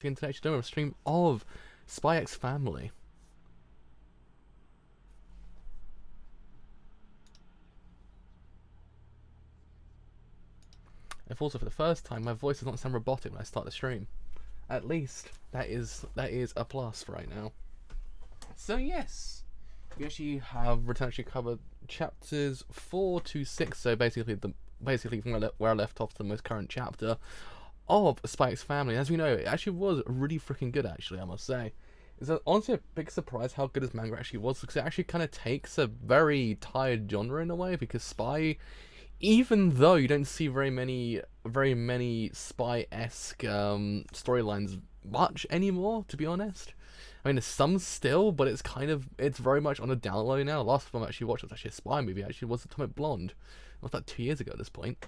the internet doing a stream of Spy X Family. And also, for the first time, my voice does not sound robotic when I start the stream. At least that is a plus right now. So yes, we actually have actually covered chapters 4 to 6. So basically from where I left off to the most current chapter of Spy X Family. As we know, it actually was really freaking good. Actually, I must say, it's honestly a big surprise how good this manga actually was, because it actually kind of takes a very tired genre in a way. Because Spy, even though you don't see very many spy-esque storylines much anymore, to be honest. I mean, there's some still, but it's very much on the down low now. The last film I actually watched was actually a spy movie. Actually, was Atomic Blonde. It was like 2 years ago at this point.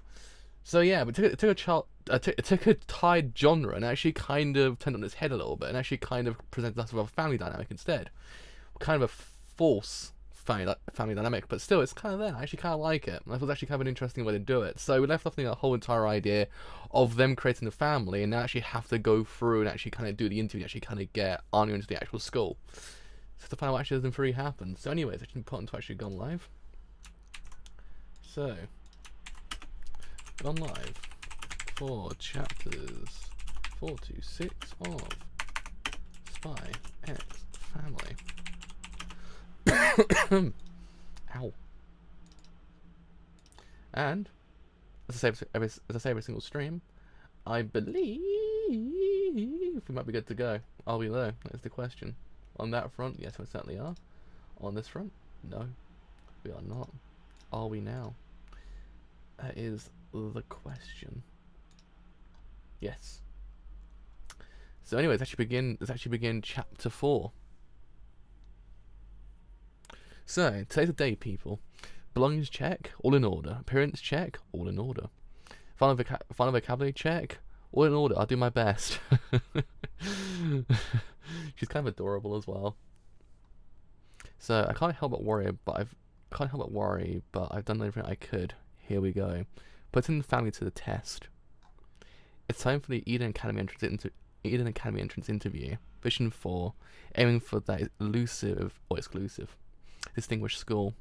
So yeah, but it took a tied genre and actually kind of turned on its head a little bit, and actually kind of presented us with a family dynamic instead. Kind of a false family dynamic, but still, it's kind of there. I actually kind of like it. I thought it was actually kind of an interesting way to do it. So we left off the whole entire idea of them creating a family, and now actually have to go through and actually kind of do the interview, and actually kind of get Anya into the actual school. So to find out what actually doesn't really happen. So anyways, it's important to actually gone live. So, gone live for chapters 4 to 6 of Spy X Family. Ow. And as I say every single stream, I believe we might be good to go. Are we though? That's the question. On that front, yes, we certainly are. On this front, no, we are not. Are we now? That is the question. Yes. So anyway, let's actually begin chapter 4. So, today's the day, people. Belongings check, all in order. Appearance check, all in order. Final vocabulary check, all in order. I'll do my best. She's kind of adorable as well. So I can't help but worry, but I've done everything I could. Here we go. Putting the family to the test. It's time for the Eden Academy entrance interview. Vision 4, aiming for that elusive or exclusive distinguished school.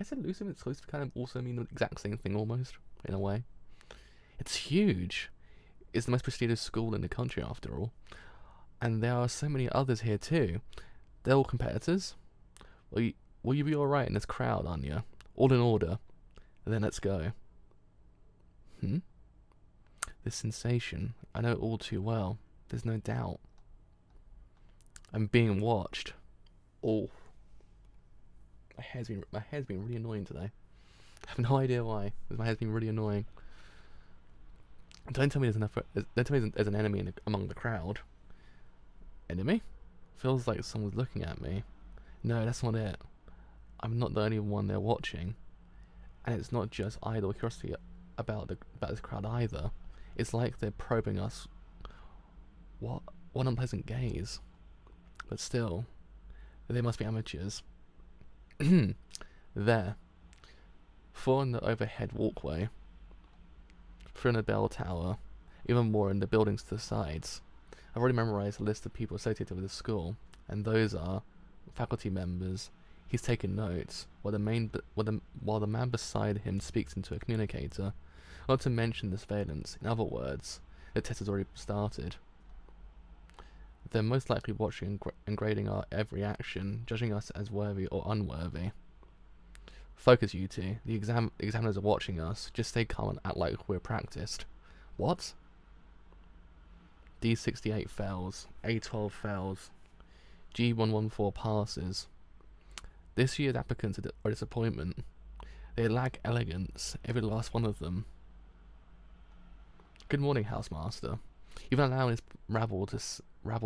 I said elusive and exclusive kind of also mean the exact same thing almost, in a way. It's huge. It's the most prestigious school in the country after all. And there are so many others here too. They're all competitors. Will you be alright in this crowd, Anya? All in order. Then let's go. This sensation, I know it all too well. There's no doubt. I'm being watched. Oh. My hair's been really annoying today. I have no idea why, but my hair's been really annoying. Don't tell me there's an enemy among the crowd. Enemy? Feels like someone's looking at me. No, that's not it. I'm not the only one they're watching. And it's not just idle curiosity about this crowd either. It's like they're probing us. What unpleasant gaze. But still, they must be amateurs. There. 4 in the overhead walkway. 3 in the bell tower. Even more in the buildings to the sides. I've already memorized a list of people associated with the school, and those are faculty members. He's taking notes, while the man beside him speaks into a communicator. Not to mention the surveillance. In other words, the test has already started. They're most likely watching and grading our every action, judging us as worthy or unworthy. Focus, you two. The examiners are watching us. Just stay calm and act like we're practiced. What? D68 fails. A12 fails. G114 passes. This year's applicants are a disappointment. They lack elegance, every last one of them. Good morning, housemaster. Even allowing this rabble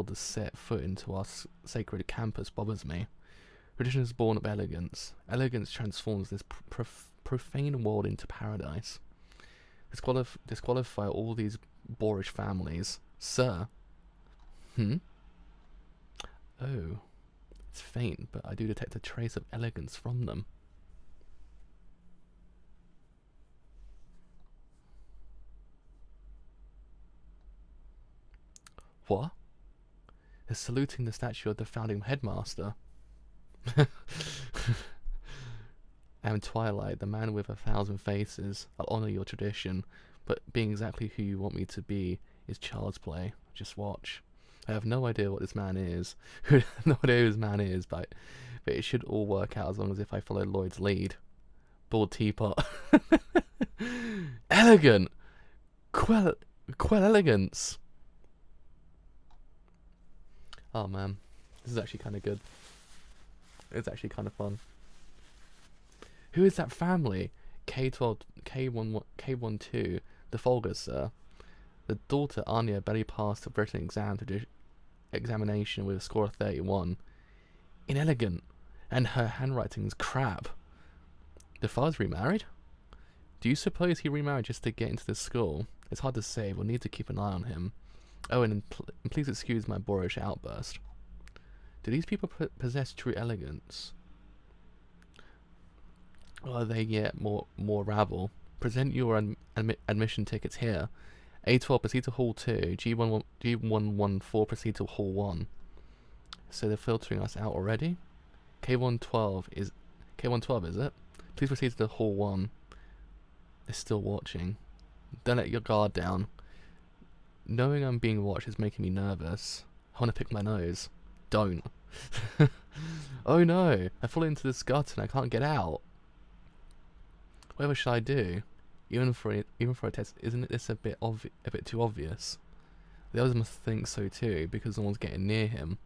to set foot into our sacred campus bothers me. Tradition is born of elegance. Elegance transforms this profane world into paradise. Disqualify all these boorish families. Sir. Oh. It's faint, but I do detect a trace of elegance from them. What? They're saluting the statue of the founding headmaster. I am Twilight, the man with 1,000 faces. I'll honour your tradition, but being exactly who you want me to be is child's play. Just watch. I have no idea what this man is. No idea who this man is, but it should all work out as long as if I follow Lloyd's lead. Bald teapot. Elegant! Quell elegance! Oh man, this is actually kind of good. It's actually kind of fun. Who is that family? K12, K12, the Folgers, sir. The daughter Anya barely passed the written examination with a score of 31. Inelegant, and her handwriting's crap. The father's remarried? Do you suppose he remarried just to get into this school? It's hard to say, we'll need to keep an eye on him. Oh, and please excuse my boorish outburst. Do these people possess true elegance? Or are they yet more rabble? Present your admission tickets here. A12, proceed to Hall 2. G114, proceed to Hall 1. So they're filtering us out already? K112, is it? Please proceed to Hall 1. They're still watching. Don't let your guard down. Knowing I'm being watched is making me nervous. I want to pick my nose. Don't. Oh no, I fall into this gut and I can't get out. Whatever should I do? Even for a test, isn't this a bit too obvious? The others must think so too, because no one's getting near him.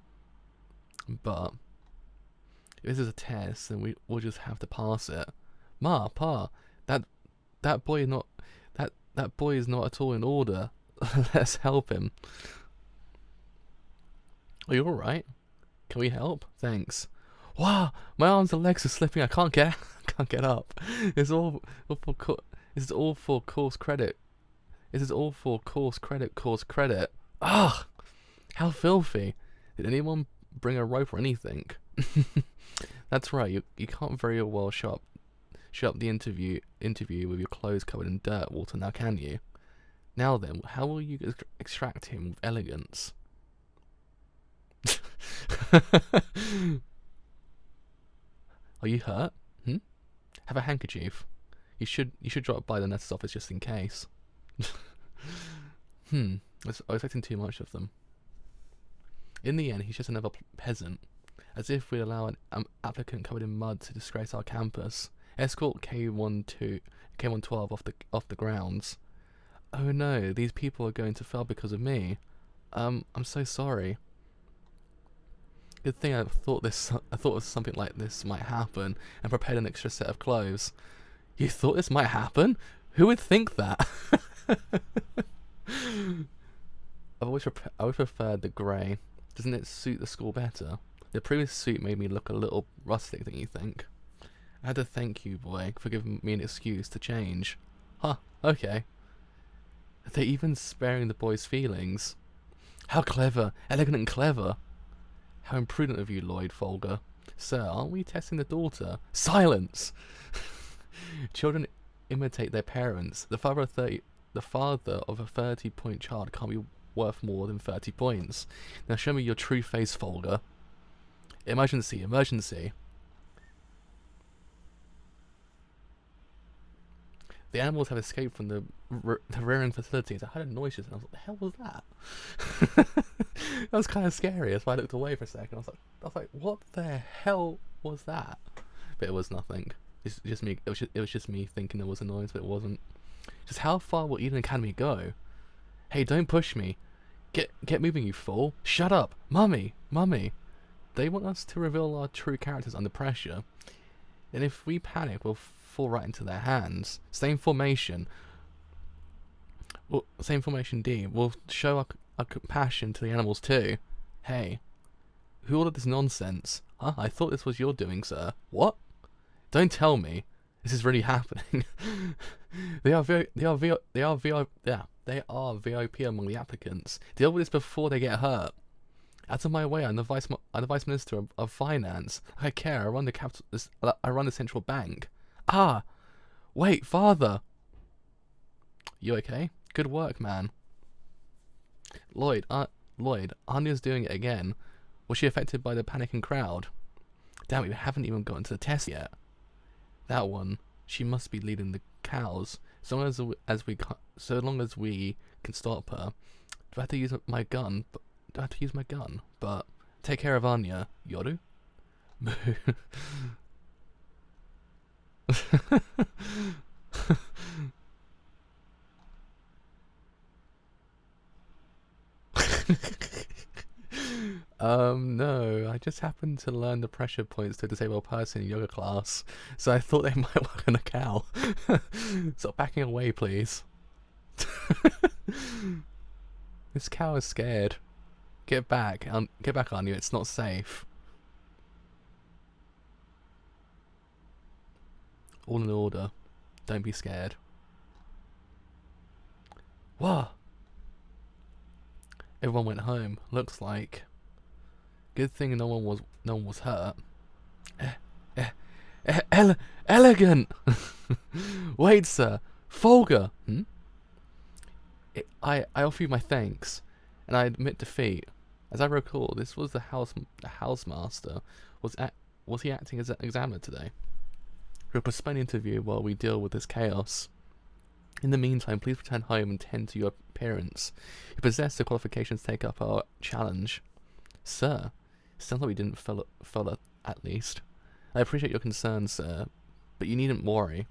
But if this is a test, then we'll just have to pass it. Ma, Pa, that boy is not at all in order. Let's help him. Are you alright? Can we help? Thanks. Wow, my arms and legs are slipping. I can't get up. This is all for course credit. Course credit. Ah, how filthy. Did anyone bring a rope or anything? That's right. You can't very well show up the interview with your clothes covered in dirt, Walter. Now can you? Now then, how will you extract him with elegance? Are you hurt? Have a handkerchief. You should drop by the nurse's office just in case. I was expecting too much of them. In the end, he's just another peasant. As if we allow an applicant covered in mud to disgrace our campus. Escort K12 off the grounds. Oh no, these people are going to fail because of me. I'm so sorry. Good thing I thought something like this might happen and prepared an extra set of clothes. You thought this might happen? Who would think that? I've always preferred the grey. Doesn't it suit the school better? The previous suit made me look a little rustic, don't you think? I had to thank you, boy, for giving me an excuse to change. Huh, okay. They're even sparing the boy's feelings. How clever, elegant and clever. How imprudent of you, Lloyd Folger. Sir, aren't we testing the daughter? Silence! Children imitate their parents. The father of a 30-point child can't be worth more than 30 points. Now show me your true face, Folger. Emergency, emergency. The animals have escaped from the rearing facilities. I heard a noise just and I was like, the hell was that? That was kind of scary. That's why I looked away for a second. I was like, what the hell was that? But it was nothing. It's just me. It was just me thinking there was a noise, but it wasn't. Just how far will Eden Academy go? Hey, don't push me. Get moving, you fool. Shut up. Mummy. They want us to reveal our true characters under pressure. And if we panic, we'll fall right into their hands. Same formation D. We'll show our compassion to the animals too. Hey, who ordered this nonsense? Huh? I thought this was your doing, sir. What? Don't tell me. This is really happening. They are VIP among the applicants. Deal with this before they get hurt. Out of my way, I'm the Vice Minister of Finance. I care. I run the central bank. Ah, wait, Father. You okay? Good work, man. Lloyd, Lloyd, Anya's doing it again. Was she affected by the panicking crowd? Damn, we haven't even gotten to the test yet. That one, she must be leading the cows. So long as we can stop her. Do I have to use my gun? But take care of Anya, Yoru. No, I just happened to learn the pressure points to disable a person in yoga class, so I thought they might work on a cow. Stop backing away, please. This cow is scared. Get back, on you, it's not safe. All in order. Don't be scared. What? Everyone went home, looks like. Good thing no one was hurt. Elegant! Wait, sir. Folger! I offer you my thanks, and I admit defeat. As I recall, this was the housemaster. Was he acting as an examiner today? We'll postpone the interview while we deal with this chaos. In the meantime, please return home and tend to your appearance. You possess the qualifications to take up our challenge. Sir, sounds like we didn't follow at least. I appreciate your concern, sir, but you needn't worry.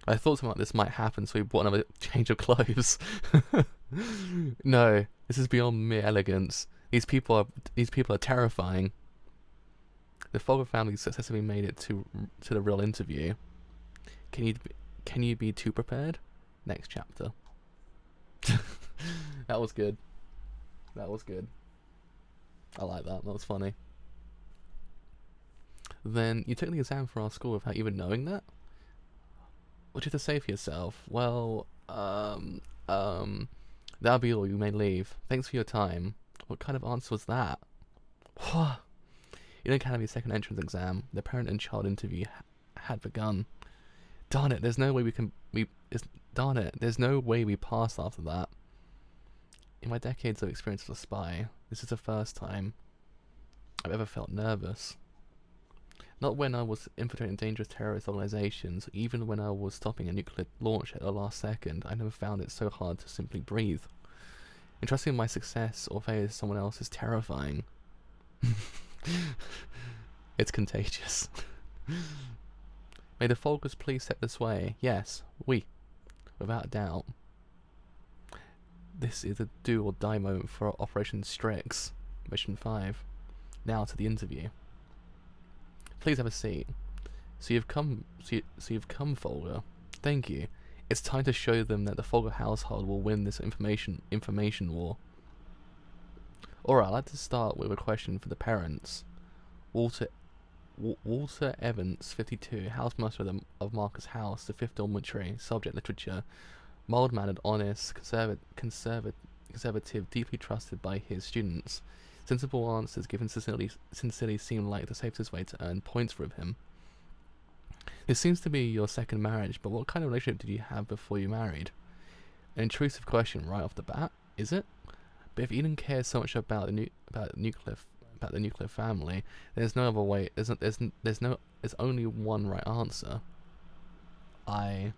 I thought something like this might happen, so we bought another change of clothes. No, this is beyond mere elegance. These people are terrifying. The Folger family successfully made it to the real interview. Can you be too prepared? Next chapter. That was good. That was good. I like that. That was funny. Then you took the exam for our school without even knowing that? What do you have to say for yourself? Well, that'll be all. You may leave. Thanks for your time. What kind of answer was that? In Academy's second entrance exam, the parent and child interview had begun. Darn it! There's no way there's no way we passed after that. In my decades of experience as a spy, this is the first time I've ever felt nervous. Not when I was infiltrating dangerous terrorist organizations, even when I was stopping a nuclear launch at the last second, I never found it so hard to simply breathe. Entrusting my success or failure to someone else is terrifying. It's contagious. May the Folgers please set this way. Yes, we. Without doubt. This is a do or die moment for Operation Strix. Mission 5. Now to the interview. Please have a seat. So you've come, Folger. Thank you. It's time to show them that the Folger household will win this information war. Alright, I'd like to start with a question for the parents. Walter Evans, 52, housemaster of Marcus House, the 5th dormitory, subject literature, mild-mannered, honest, conservative, deeply trusted by his students. Sensible answers given sincerely seem like the safest way to earn points from him. This seems to be your second marriage, but what kind of relationship did you have before you married? An intrusive question right off the bat, is it? But if Eden cares so much about the nuclear family, there's no other way. There's only one right answer. I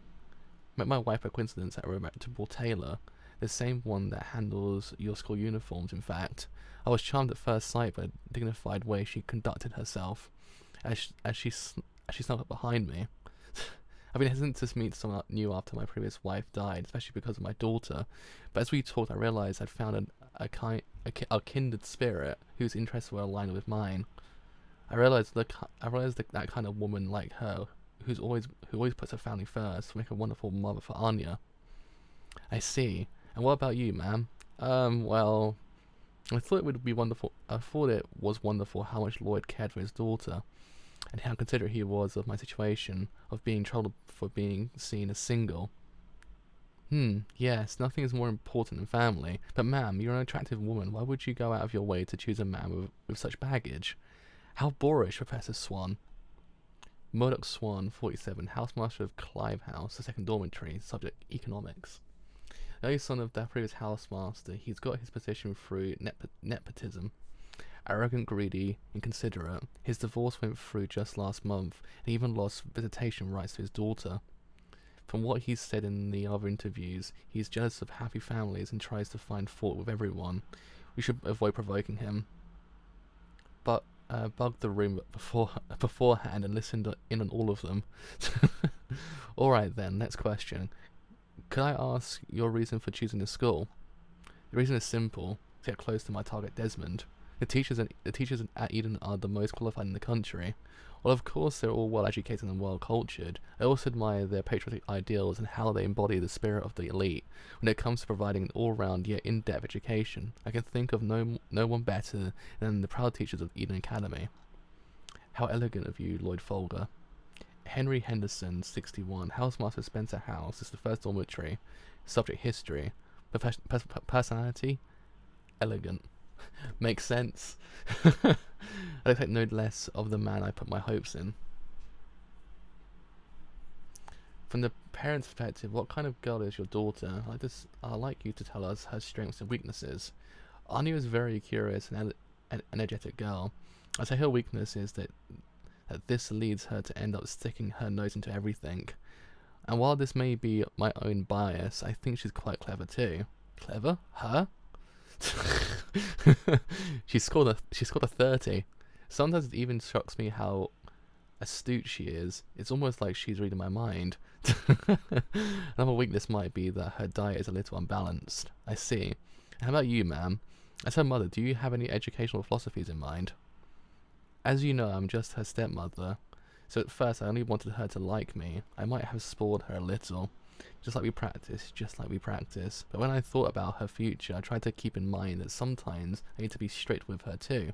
met my wife by coincidence at a reputable tailor, the same one that handles your school uniforms. In fact, I was charmed at first sight by the dignified way she conducted herself, as she snuck up behind me. I've been hesitant to meet someone new after my previous wife died, especially because of my daughter. But as we talked, I realized I'd found a kindred spirit whose interests were aligned with mine. I realized that kind of woman like her, who always puts her family first, will make a wonderful mother for Anya. I see. And what about you, ma'am? Well, I thought it would be wonderful. I thought it was wonderful how much Lloyd cared for his daughter, and how considerate he was of my situation, of being troubled for being seen as single. Yes, nothing is more important than family. But ma'am, you're an attractive woman. Why would you go out of your way to choose a man with such baggage? How boorish, Professor Swan. Murdoch Swan, 47, housemaster of Clive House, the 2nd dormitory, subject economics. The only son of their previous housemaster, he's got his position through nepotism. Arrogant, greedy, inconsiderate. His divorce went through just last month, and he even lost visitation rights to his daughter. From what he's said in the other interviews, he's jealous of happy families and tries to find fault with everyone. We should avoid provoking him. But bug the room beforehand and listened in on all of them. Alright then, next question. Could I ask your reason for choosing this school? The reason is simple: to get close to my target, Desmond. The teachers at Eden are the most qualified in the country. While of course they're all well educated and well cultured, I also admire their patriotic ideals and how they embody the spirit of the elite when it comes to providing an all-round yet in-depth education. I can think of no one better than the proud teachers of Eden Academy. How elegant of you, Lloyd Folger. Henry Henderson, 61. Housemaster Spencer House is the first dormitory. Subject history. Personality? Elegant. Makes sense. I expect no less of the man I put my hopes in. From the parents' perspective, what kind of girl is your daughter? I'd like you to tell us her strengths and weaknesses. Anya is a very curious and energetic girl. I'd say her weakness is that this leads her to end up sticking her nose into everything. And while this may be my own bias, I think she's quite clever too. Clever? Her? She scored a 30. Sometimes it even shocks me how astute she is. It's almost like she's reading my mind. Another weakness might be that her diet is a little unbalanced. I see. How about you, ma'am? As her mother, do you have any educational philosophies in mind? As you know, I'm just her stepmother, so at first I only wanted her to like me. I might have spoiled her a little. Just like we practice. But when I thought about her future, I tried to keep in mind that sometimes I need to be strict with her too.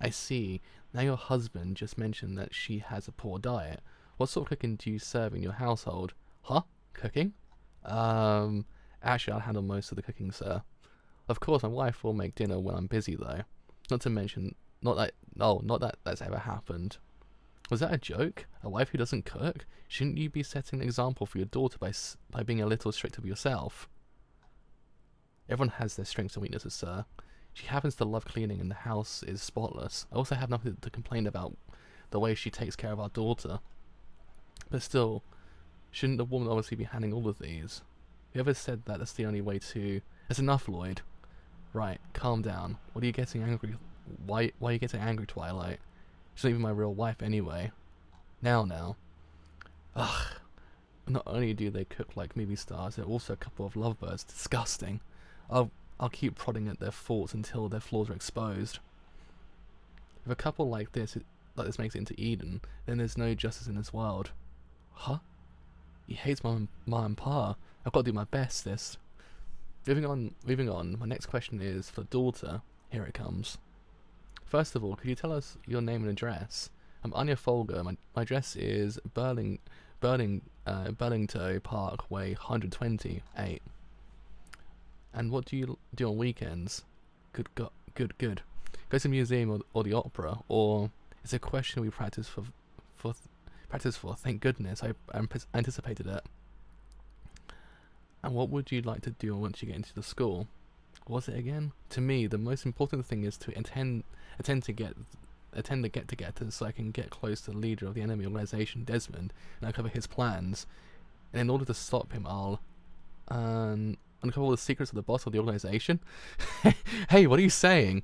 I see. Now your husband just mentioned that she has a poor diet. What sort of cooking do you serve in your household? Huh? Cooking? Actually, I'll handle most of the cooking, sir. Of course, my wife will make dinner when I'm busy, though. Not to mention, not that that's ever happened. Was that a joke? A wife who doesn't cook? Shouldn't you be setting an example for your daughter by being a little stricter with yourself? Everyone has their strengths and weaknesses, sir. She happens to love cleaning and the house is spotless. I also have nothing to complain about the way she takes care of our daughter. But still, shouldn't the woman obviously be handling all of these? Whoever said that that's the only way to... That's enough, Lloyd. Right, calm down. What are you getting angry? Why are you getting angry, Twilight? She's not even my real wife anyway. Now. Ugh. Not only do they cook like movie stars, they're also a couple of lovebirds. Disgusting. I'll keep prodding at their faults until their flaws are exposed. If a couple like this makes it into Eden, then there's no justice in this world. Huh? He hates mom and pa. I've got to do my best, sis. Moving on. My next question is for the daughter. Here it comes. First of all, could you tell us your name and address? I'm Anya Folger. My address is Burlington Parkway 128. And what do you do on weekends? Good. Go to the museum or the opera, or it's a question we practice for. Thank goodness, I anticipated it. And what would you like to do once you get into the school? What was it again? To me, the most important thing is to attend the get-together so I can get close to the leader of the enemy organization, Desmond, and uncover his plans. And in order to stop him, I'll uncover all the secrets of the boss of the organization. Hey, what are you saying?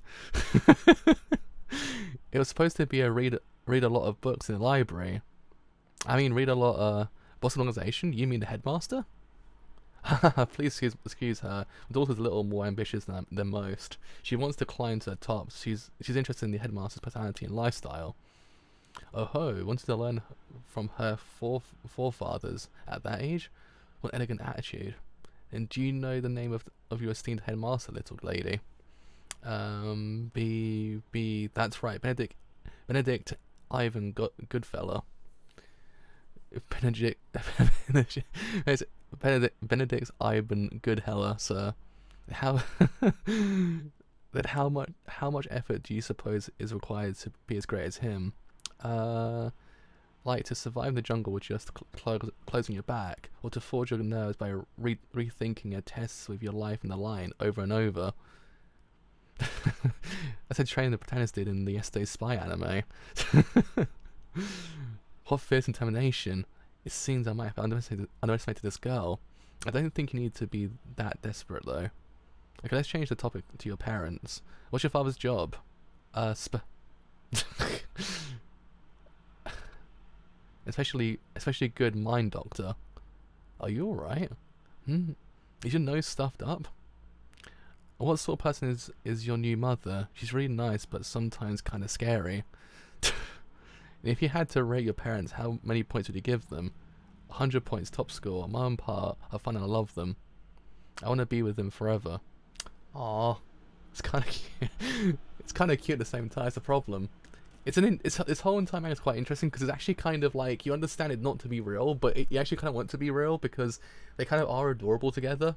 It was supposed to be a read a lot of books in the library. I mean, read a lot. Boss of the organization? You mean the headmaster? Please excuse her. My daughter's a little more ambitious than most. She wants to climb to the top. She's interested in the headmaster's personality and lifestyle. Oh ho, wanted to learn from her forefathers at that age? What elegant attitude. And do you know the name of your esteemed headmaster, little lady? That's right, Benedict Ivan Goodfellow. Benedict Ivan Goodfellow, sir. How much effort do you suppose is required to be as great as him? Like, to survive the jungle with just closing your back, or to forge your nerves by rethinking a test with your life in the line over and over. I said train the protagonist did in the Yesterday's Spy anime. What fierce determination. It seems I might have underestimated this girl. I don't think you need to be that desperate, though. Okay, let's change the topic to your parents. What's your father's job? Especially good mind doctor. Are you alright? Is your nose stuffed up? What sort of person is your new mother? She's really nice, but sometimes kind of scary. If you had to rate your parents, how many points would you give them? 100 points, top score. Mum and Pa are fun and I love them. I want to be with them forever. Aww, it's kind of cute. It's kind of cute at the same time. It's the problem. This whole entire manga is quite interesting because it's actually kind of like you understand it not to be real, but you actually kind of want it to be real because they kind of are adorable together.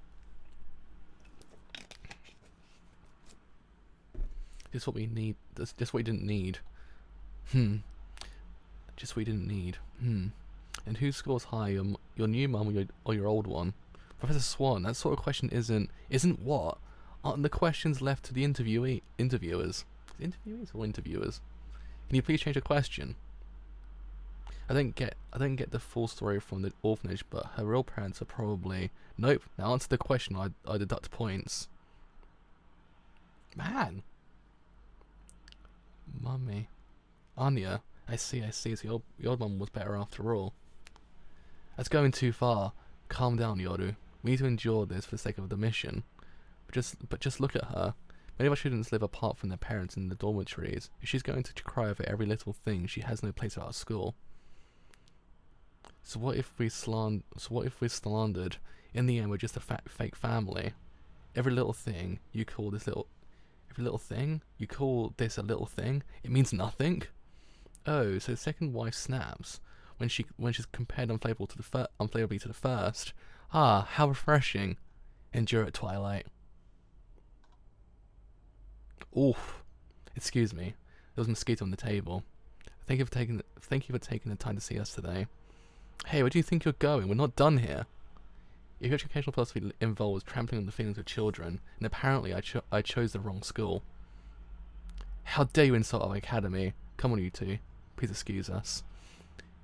Just what we need. Just what we didn't need. Just what we didn't need. And who scores high? Your new mum or your old one? Professor Swan. That sort of question isn't what? Aren't the questions left to the interviewers? Interviewees or interviewers? Can you please change the question? I don't get the full story from the orphanage, but her real parents are probably... Nope. Now answer the question. I deduct points. Man. Mummy. Anya. I see. So your old mum was better after all. That's going too far. Calm down, Yoru. We need to endure this for the sake of the mission. But just look at her. Many of our students live apart from their parents in the dormitories. If she's going to cry over every little thing, she has no place at our school. So what if we slandered? In the end, we're just a fake family. Every little thing you call this a little thing. It means nothing. Oh, so the second wife snaps when she's compared unflavorably to the first. Ah, how refreshing. Endure it, Twilight. Oof. Excuse me. There was a mosquito on the table. Thank you for taking the time to see us today. Hey, where do you think you're going? We're not done here. If your educational philosophy involves trampling on the feelings of children, and apparently I chose the wrong school. How dare you insult our academy? Come on, you two. Please excuse us.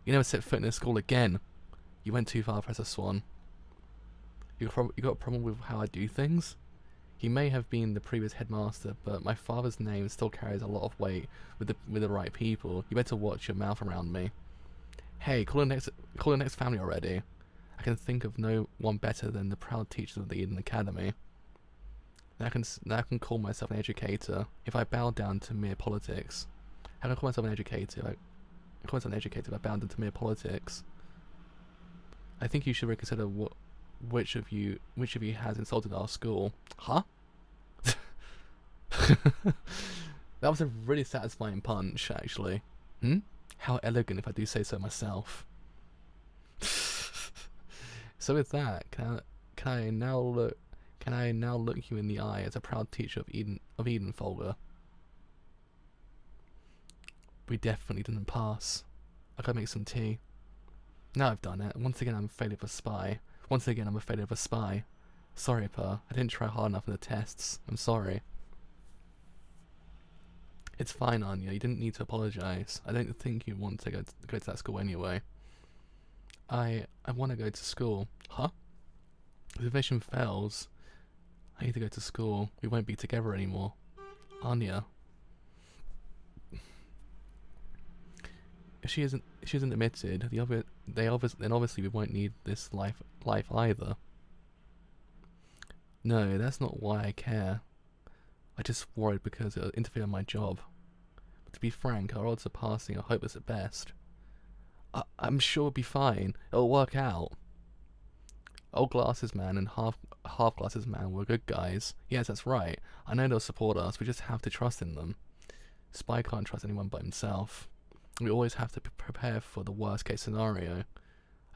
You never set foot in this school again. You went too far, Professor Swan. You got a problem with how I do things? He may have been the previous headmaster, but my father's name still carries a lot of weight with the right people. You better watch your mouth around me. Hey, call the next family already. I can think of no one better than the proud teachers of the Eden Academy. Now I can call myself an educator if I bow down to mere politics. How can I call myself an educator if I bow down to mere politics? I think you should reconsider which of you has insulted our school. Huh? That was a really satisfying punch, actually. How elegant, if I do say so myself. So with that, can I now look you in the eye as a proud teacher of Eden Folger? We definitely didn't pass. I gotta make some tea. Now I've done it. Once again, I'm a failure of a spy. Sorry, Pa. I didn't try hard enough in the tests. I'm sorry. It's fine, Anya. You didn't need to apologize. I don't think you want to go to that school anyway. I want to go to school. Huh? If the mission fails, I need to go to school. We won't be together anymore. Anya. If she isn't admitted, then obviously we won't need this life either. No, that's not why I care. I just worried because it'll interfere with my job. But to be frank, our odds of passing are hopeless at best. I'm sure it'll be fine. It'll work out. Old Glasses Man and Half Glasses Man were good guys. Yes, that's right. I know they'll support us. We just have to trust in them. Spy can't trust anyone but himself. We always have to prepare for the worst case scenario.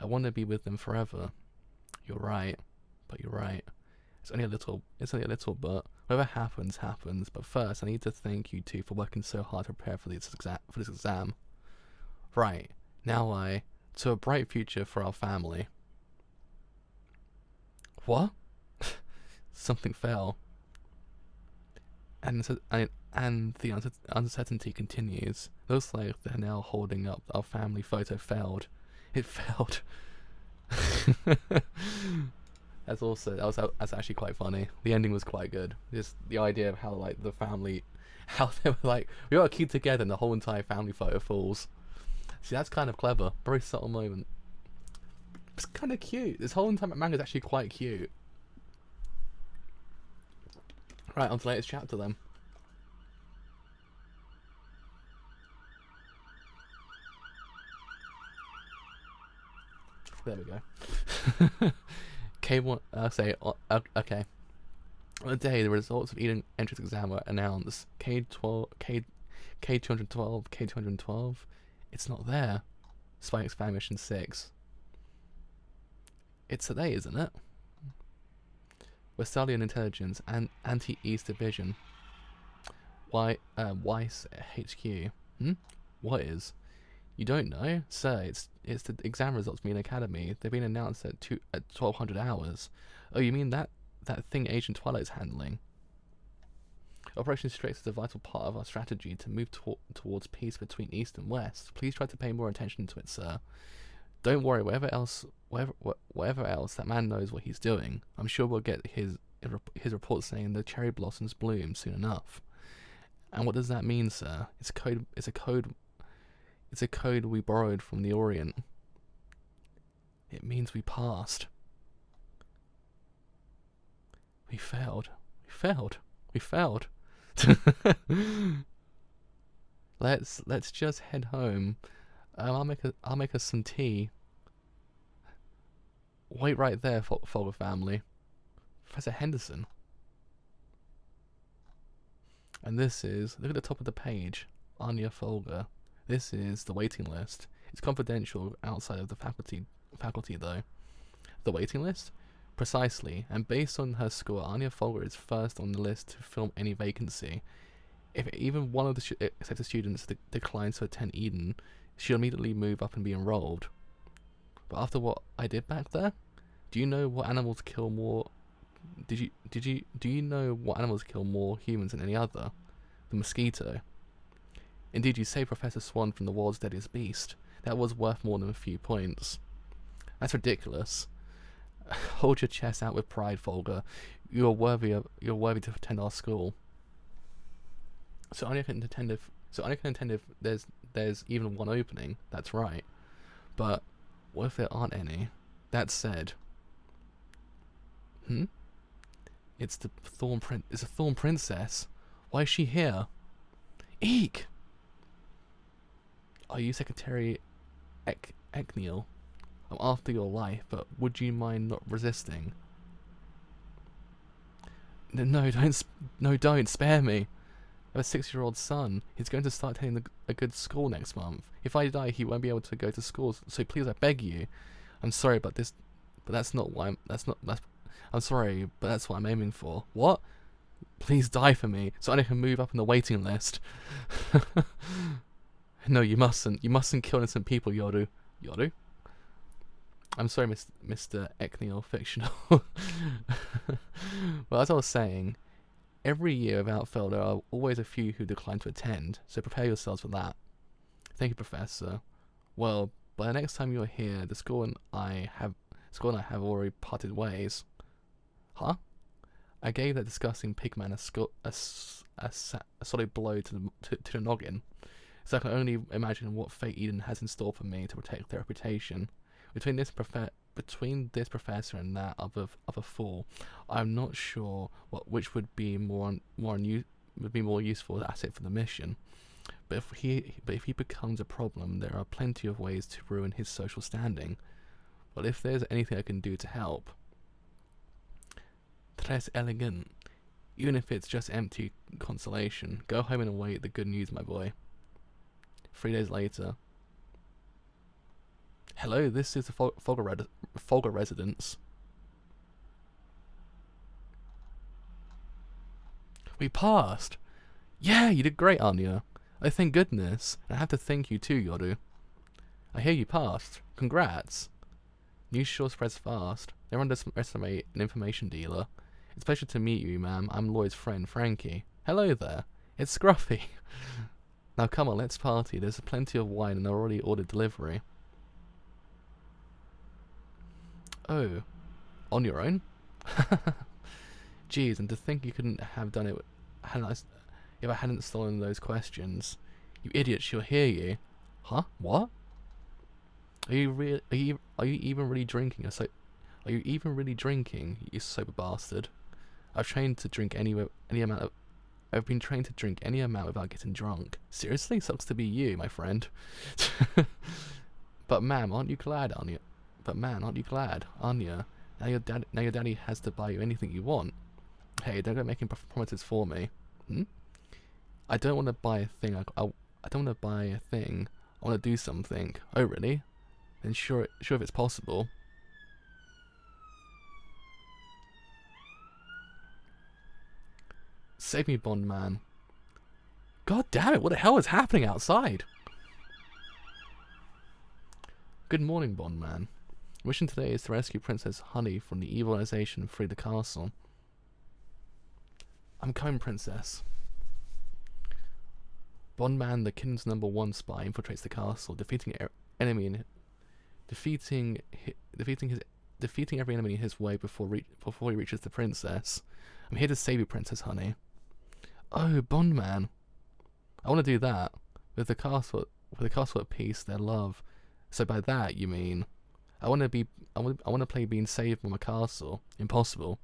I want to be with them forever. You're right. But you're right. It's only a little, but whatever happens, happens. But first, I need to thank you two for working so hard to prepare for this exam. Right. Now to a bright future for our family. What? Something fell. And the uncertainty continues. Looks like they're now holding up our family photo failed. It failed. That's actually quite funny. The ending was quite good. Just the idea of how like the family, how they were like, we gotta keep together, and the whole entire family photo falls. See, that's kind of clever. Very subtle moment. It's kind of cute. This whole entire manga is actually quite cute. Right, on to the latest chapter then. There we go. K1, okay. On the day the results of Eden entrance exam were announced, K212, K212, it's not there. Spike's Fan Mission 6. It's today, isn't it? Westalian Intelligence and Anti-East Division. Weiss HQ. What is? You don't know? Sir, it's the exam results mean Academy. They've been announced at 1200 hours. Oh, you mean that thing Agent Twilight's handling? Operation Strix is a vital part of our strategy to move towards peace between East and West. Please try to pay more attention to it, sir. Don't worry, whatever else that man knows what he's doing. I'm sure we'll get his report saying the cherry blossoms bloom soon enough. And what does that mean, sir? It's a code we borrowed from the Orient. It means we passed. We failed. Let's just head home. I'll make us some tea. Wait right there, Folger family. Professor Henderson. And this is, look at the top of the page, Anya Folger. This is the waiting list. It's confidential outside of the faculty though. The waiting list? Precisely, and based on her score, Anya Folger is first on the list to film any vacancy. If even one of the accepted students declines to attend Eden, she'll immediately move up and be enrolled. But after what I did back there, do you know what animals kill more? Do you know what animals kill more humans than any other? The mosquito. Indeed, you saved Professor Swan from the world's deadliest beast. That was worth more than a few points. That's ridiculous. Hold your chest out with pride, Folger. You're worthy to attend our school. So Anya can attend if there's even one opening. That's right. But what if there aren't any? That said, it's a Thorn Princess. Why is she here? Eek! Are you Secretary Ekniel? I'm after your life, but would you mind not resisting? No, don't spare me. I have a 6-year-old son. He's going to start attending a good school next month. If I die, he won't be able to go to school. So please, I beg you. I'm sorry, but that's not what I'm sorry, but that's what I'm aiming for. What? Please die for me, so I can move up in the waiting list. No, you mustn't. You mustn't kill innocent people, Yoru. Yoru? I'm sorry, Mr. Ekniel, fictional. Well, as I was saying, every year without fail there are always a few who decline to attend, so prepare yourselves for that. Thank you, Professor. Well, by the next time you're here, the school and I have already parted ways. Huh? I gave that disgusting pigman a solid blow to the noggin, so I can only imagine what fate Eden has in store for me to protect their reputation. Between this professor and that other fool, I'm not sure which would be more useful asset for the mission. But if he becomes a problem, there are plenty of ways to ruin his social standing. But if there's anything I can do to help, tres elegant, even if it's just empty consolation. Go home and await the good news, my boy. 3 days later. Hello, this is the Folger residence. We passed! Yeah, you did great, Anya. Oh, thank goodness. I have to thank you too, Yoru. I hear you passed. Congrats. News sure spreads fast. Never underestimate an information dealer. It's a pleasure to meet you, ma'am. I'm Lloyd's friend, Frankie. Hello there. It's Scruffy. Now come on, let's party. There's plenty of wine and I already ordered delivery. Oh. On your own? Jeez, and to think you couldn't have done it if I hadn't stolen those questions. You idiot, she'll hear you. Huh? What? Are you even really drinking? Are you even really drinking, you sober bastard? I've been trained to drink any amount without getting drunk. Seriously? Sucks to be you, my friend. But ma'am, aren't you glad, Anya? Now your daddy has to buy you anything you want. Hey, don't go making promises for me. Hmm? I don't want to buy a thing. I don't want to buy a thing. I want to do something. Oh, really? Then sure if it's possible. Save me, Bond man. God damn it! What the hell is happening outside? Good morning, Bond man. Mission today is to rescue Princess Honey from the evil organization and free the castle. I'm coming, Princess. Bondman, the kingdom's #1 spy, infiltrates the castle, defeating every enemy in his way before he reaches the princess. I'm here to save you, Princess Honey. Oh, Bondman. I want to do that with the castle at peace. Their love. So by that you mean I want to play being saved from a castle. Impossible.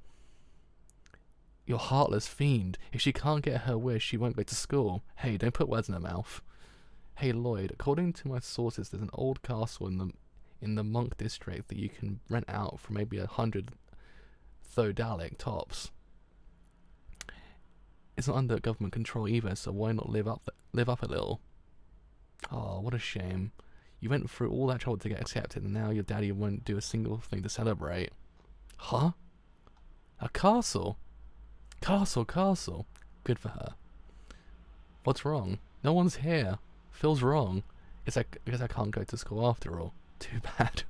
You're a heartless fiend. If she can't get her wish, she won't go to school. Hey, don't put words in her mouth. Hey, Lloyd. According to my sources, there's an old castle in the Monk district that you can rent out for maybe 100 Thodalic tops. It's not under government control either, so why not live up a little? Oh, what a shame. You went through all that trouble to get accepted, and now your daddy won't do a single thing to celebrate. Huh? A castle? Castle. Good for her. What's wrong? No one's here. Feels wrong. I guess I can't go to school after all. Too bad.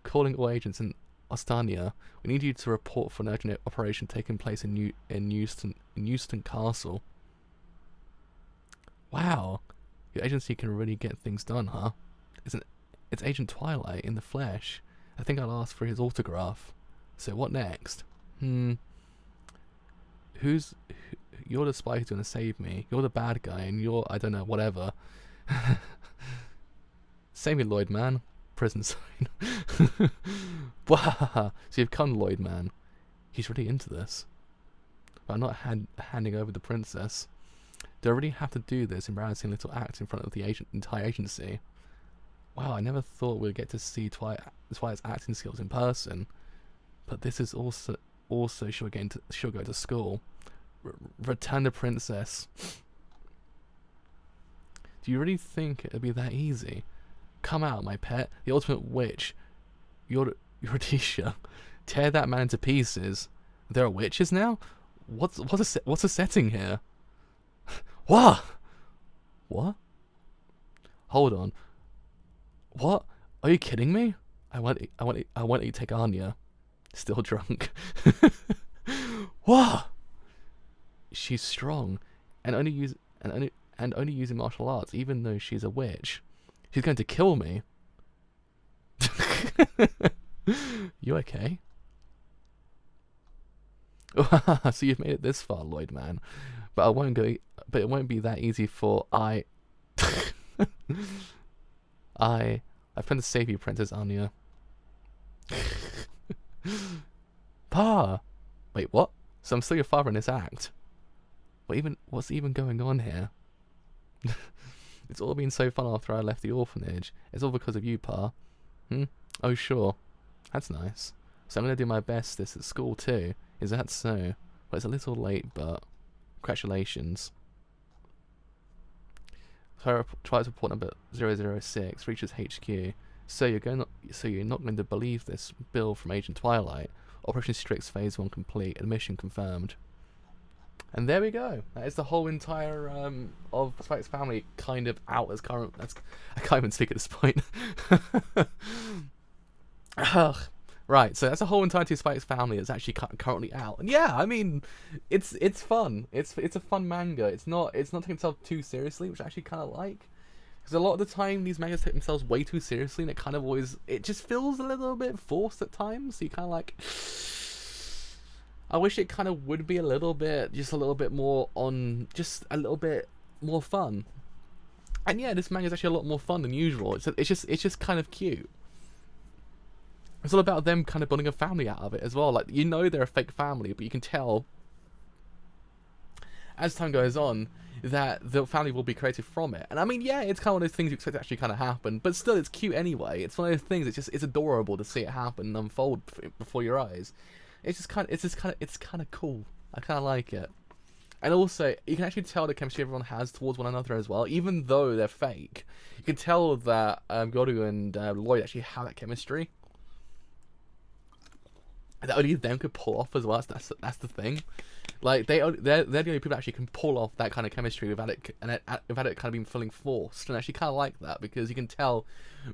Calling all agents in Ostania. We need you to report for an urgent operation taking place in Euston Castle. Wow. Your agency can really get things done, huh? It's Agent Twilight in the flesh. I think I'll ask for his autograph. So what next? You're the spy who's gonna save me. You're the bad guy, and you're, I don't know, whatever. Save me, Lloyd, man. Prison sign. So you've come, Lloyd, man. He's really into this. But I'm not handing over the princess. Do I really have to do this embarrassing little act in front of the entire agency? Wow, I never thought we'd get to see Twilight's acting skills in person. But this is also she'll go to school. Return the princess. Do you really think it'd be that easy? Come out, my pet, the ultimate witch. You're Rhodesia. Tear that man to pieces. There are witches now? What's a setting here? What? What? Hold on. What? Are you kidding me? I want you to take Anya. Still drunk. What? She's strong, and only using martial arts, even though she's a witch. She's going to kill me. You okay? So you've made it this far, Lloyd, man. But it won't be that easy for I've come to save you, Princess Anya. Pa! Wait, what? So I'm still your father in this act? What's even going on here? It's all been so fun after I left the orphanage. It's all because of you, Pa. Oh, sure. That's nice. So I'm going to do my best this at school too. Is that so? Well, it's a little late, but congratulations. Try to report number 006 reaches HQ. So you're not going to believe this bill from Agent Twilight. Operation Strix Phase 1 complete. Admission confirmed. And there we go. That is the whole entire of Spy X Family kind of out as current. I can't even speak at this point. Ugh. Right, so that's the whole entirety of Spy X Family is actually currently out, and yeah, I mean, it's fun. It's a fun manga. It's not taking itself too seriously, which I actually kind of like, because a lot of the time these mangas take themselves way too seriously, and it just feels a little bit forced at times. So you kind of like, I wish it kind of would be just a little bit more on, just a little bit more fun. And yeah, this manga is actually a lot more fun than usual. It's just kind of cute. It's all about them kind of building a family out of it as well. Like, you know they're a fake family, but you can tell as time goes on that the family will be created from it. And I mean, yeah, it's kind of one of those things you expect to actually kind of happen, but still, it's cute anyway. It's one of those things. It's adorable to see it happen and unfold before your eyes. It's kind of cool. I kind of like it. And also, you can actually tell the chemistry everyone has towards one another as well, even though they're fake. You can tell that Goru and Lloyd actually have that chemistry that only them could pull off as well. That's the thing. Like, they're the only people that actually can pull off that kind of chemistry without it kind of being feeling forced. And I actually kind of like that, because you can tell,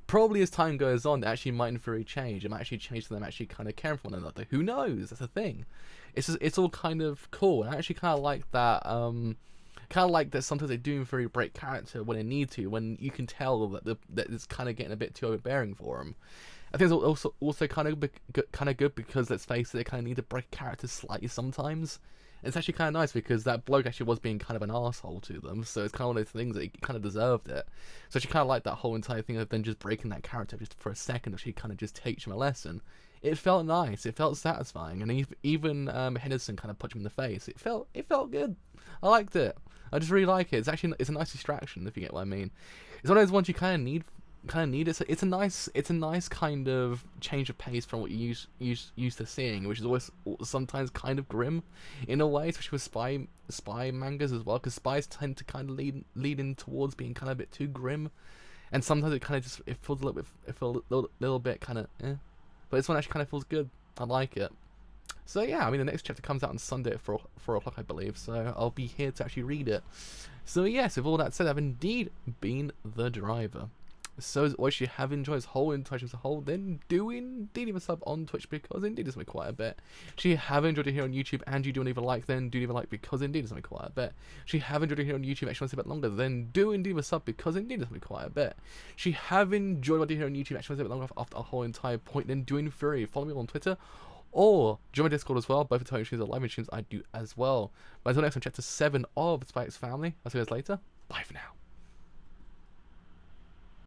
probably as time goes on, they actually might in theory change. It might actually change to them actually kind of caring for one another. Who knows? That's the thing. It's all kind of cool. And I actually kind of like that. Kind of like that sometimes they do in theory break character when they need to, when you can tell that it's kind of getting a bit too overbearing for them. I think it's also kind of good because, let's face it, they kind of need to break characters slightly sometimes. And it's actually kind of nice because that bloke actually was being kind of an asshole to them, so it's kind of one of those things that he kind of deserved it. So she kind of like that whole entire thing of then just breaking that character just for a second, actually kind of just teach him a lesson. It felt nice, it felt satisfying, and even Henderson kind of punched him in the face. It felt good. I liked it. I just really like it. It's a nice distraction, if you get what I mean. It's one of those ones you kind of need. It's a nice kind of change of pace from what you used to seeing, which is always sometimes kind of grim in a way, especially with spy mangas as well, because spies tend to kind of lead in towards being kind of a bit too grim, and sometimes it kind of it feels a little bit kind of but this one actually kind of feels good. I like it. So yeah, I mean, the next chapter comes out on Sunday at 4 o'clock, I believe, so I'll be here to actually read it. So yes, with all that said, I've indeed been the driver. So as always, if you have enjoyed this whole entire as a whole, then do indeed leave a sub on Twitch, because indeed it's made quite a bit. If you have enjoyed it here on YouTube and you do leave a like, then do leave a like, because indeed it's made quite a bit. If you have enjoyed it here on YouTube and actually want to see a bit longer, then do indeed leave a sub, because indeed it's made quite a bit. If you have enjoyed what you here on YouTube and actually want to see a bit longer after a whole entire point, then do in fury follow me on Twitter, or join my Discord as well. Both of the streams are live streams I do as well. But until next time, chapter 7 of Spy X Family. I'll see you guys later. Bye for now.